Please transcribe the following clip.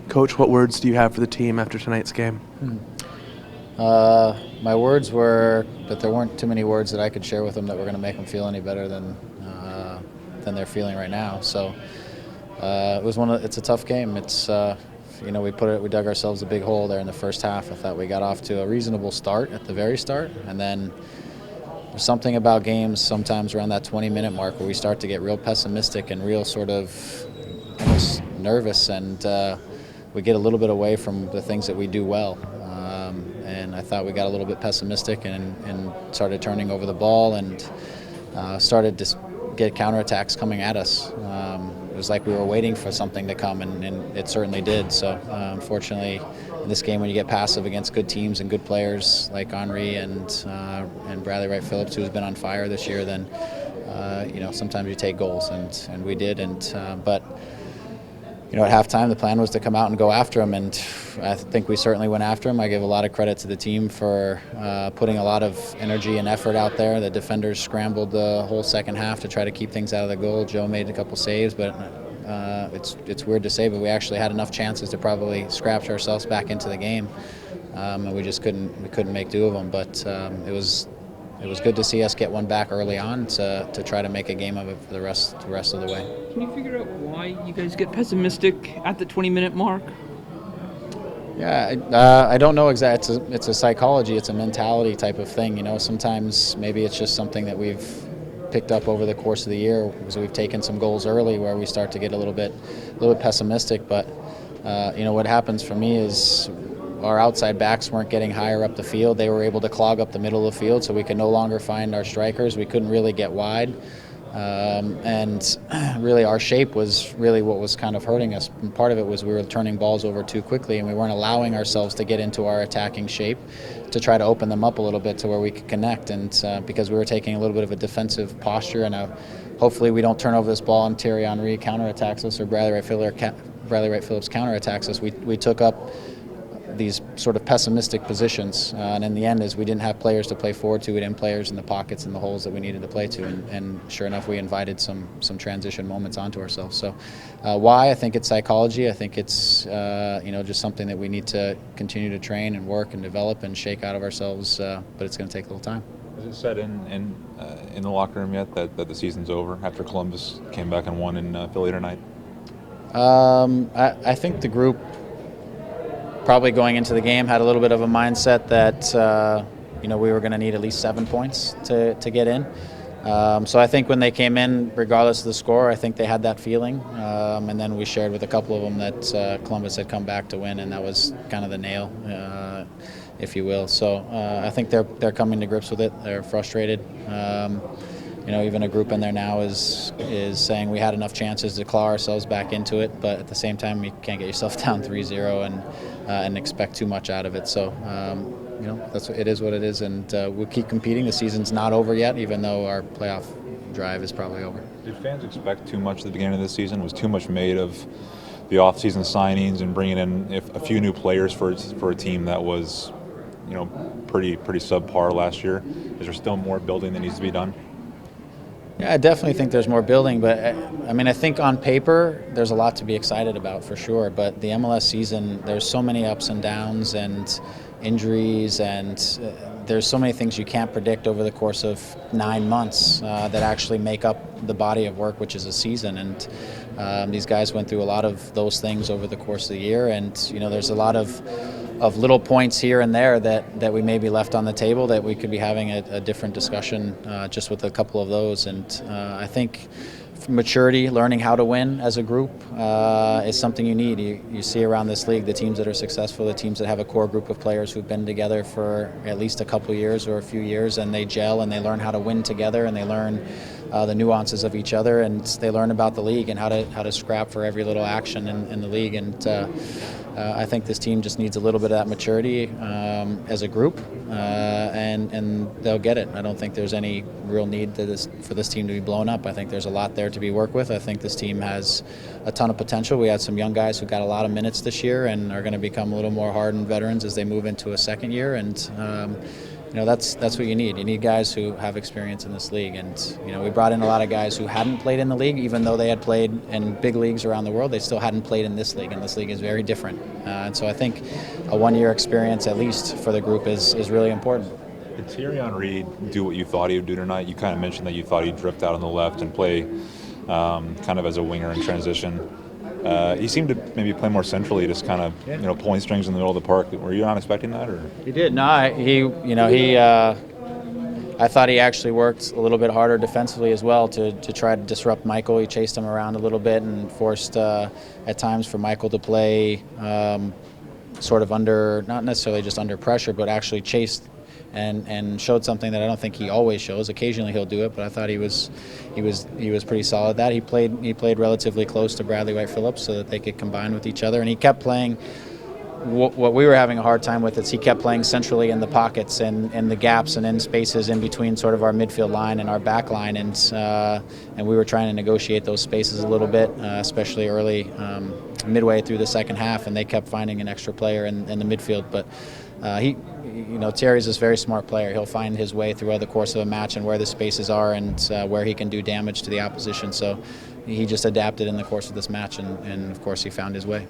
Coach, what words do you have for the team after tonight's game? My words were that there weren't too many words that I could share with them that were going to make them feel any better than they're feeling right now. So it's a tough game. It's we dug ourselves a big hole there in the first half. I thought we got off to a reasonable start at the very start, and then there's something about games sometimes around that 20-minute mark where we start to get real pessimistic and real sort of almost nervous, and we get a little bit away from the things that we do well. And I thought we got a little bit pessimistic and started turning over the ball and started to get counterattacks coming at us. It was like we were waiting for something to come, and it certainly did. So unfortunately, in this game, when you get passive against good teams and good players like Henry and Bradley Wright Phillips, who's been on fire this year, then sometimes you take goals, and we did. But at halftime, the plan was to come out and go after him, and I think we certainly went after him. I give a lot of credit to the team for putting a lot of energy and effort out there. The defenders scrambled the whole second half to try to keep things out of the goal. Joe made a couple saves, but it's weird to say, but we actually had enough chances to probably scratch ourselves back into the game, and we just couldn't make do of them. But it was good to see us get one back early on to try to make a game of it for the rest of the way. Can you figure out why you guys get pessimistic at the 20-minute mark? Yeah, I don't know exactly. It's a psychology, it's a mentality type of thing. Sometimes maybe it's just something that we've picked up over the course of the year because we've taken some goals early where we start to get a little bit pessimistic. But what happens for me is our outside backs weren't getting higher up the field. They were able to clog up the middle of the field, so we could no longer find our strikers. We couldn't really get wide. And really our shape was really what was kind of hurting us. And part of it was we were turning balls over too quickly, and we weren't allowing ourselves to get into our attacking shape to try to open them up a little bit to where we could connect. And because we were taking a little bit of a defensive posture, and hopefully we don't turn over this ball and Thierry Henry counterattacks us or Bradley Wright Phillips counterattacks us. We took up these sort of pessimistic positions, and in the end is we didn't have players to play forward to. We didn't have players in the pockets and the holes that we needed to play to, and sure enough we invited some transition moments onto ourselves. So why? I think it's psychology. I think it's just something that we need to continue to train and work and develop and shake out of ourselves, but it's going to take a little time. Is it said in the locker room yet that the season's over after Columbus came back and won in Philly tonight? I think the group probably going into the game had a little bit of a mindset that we were going to need at least 7 points to get in. So I think when they came in, regardless of the score, I think they had that feeling. And then we shared with a couple of them that Columbus had come back to win, and that was kind of the nail, if you will. So I think they're coming to grips with it. They're frustrated. Even a group in there now is saying we had enough chances to claw ourselves back into it, but at the same time, you can't get yourself down 3-0 and expect too much out of it. So, it is what it is, and we'll keep competing. The season's not over yet, even though our playoff drive is probably over. Did fans expect too much at the beginning of the season? Was too much made of the off-season signings and bringing in a few new players for a team that was, pretty subpar last year? Is there still more building that needs to be done? Yeah, I definitely think there's more building, but I think on paper there's a lot to be excited about for sure, but the MLS season, there's so many ups and downs and injuries, and there's so many things you can't predict over the course of 9 months that actually make up the body of work, which is a season. And these guys went through a lot of those things over the course of the year, and there's a lot of little points here and there that we maybe left on the table that we could be having a different discussion just with a couple of those. And I think maturity, learning how to win as a group is something you need. You see around this league the teams that are successful, the teams that have a core group of players who've been together for at least a couple years or a few years, and they gel and they learn how to win together, and they learn the nuances of each other, and they learn about the league and how to scrap for every little action in the league. And I think this team just needs a little bit of that maturity as a group, and they'll get it. I don't think there's any real need for this team to be blown up. I think there's a lot there to be worked with. I think this team has a ton of potential. We had some young guys who got a lot of minutes this year and are going to become a little more hardened veterans as they move into a second year. And that's what you need. You need guys who have experience in this league, and we brought in a lot of guys who hadn't played in the league, even though they had played in big leagues around the world. They still hadn't played in this league, and this league is very different. And so I think a 1-year experience, at least for the group, is really important. Did Thierry Henry do what you thought he would do tonight? You kind of mentioned that you thought he'd drift out on the left and play kind of as a winger in transition. He seemed to maybe play more centrally, just kind of pulling strings in the middle of the park. Were you not expecting that, or? He did. No, I thought he actually worked a little bit harder defensively as well to try to disrupt Michael. He chased him around a little bit and forced at times for Michael to play sort of under, not necessarily just under pressure, but actually chased and showed something that I don't think he always shows. Occasionally he'll do it, but I thought he was pretty solid at that. He played relatively close to Bradley White-Phillips so that they could combine with each other, and he kept playing. What we were having a hard time with is he kept playing centrally in the pockets and in the gaps and in spaces in between sort of our midfield line and our back line, and we were trying to negotiate those spaces a little bit, especially early, midway through the second half, and they kept finding an extra player in the midfield. But Thierry's this very smart player. He'll find his way throughout the course of a match and where the spaces are and where he can do damage to the opposition. So he just adapted in the course of this match, and of course he found his way.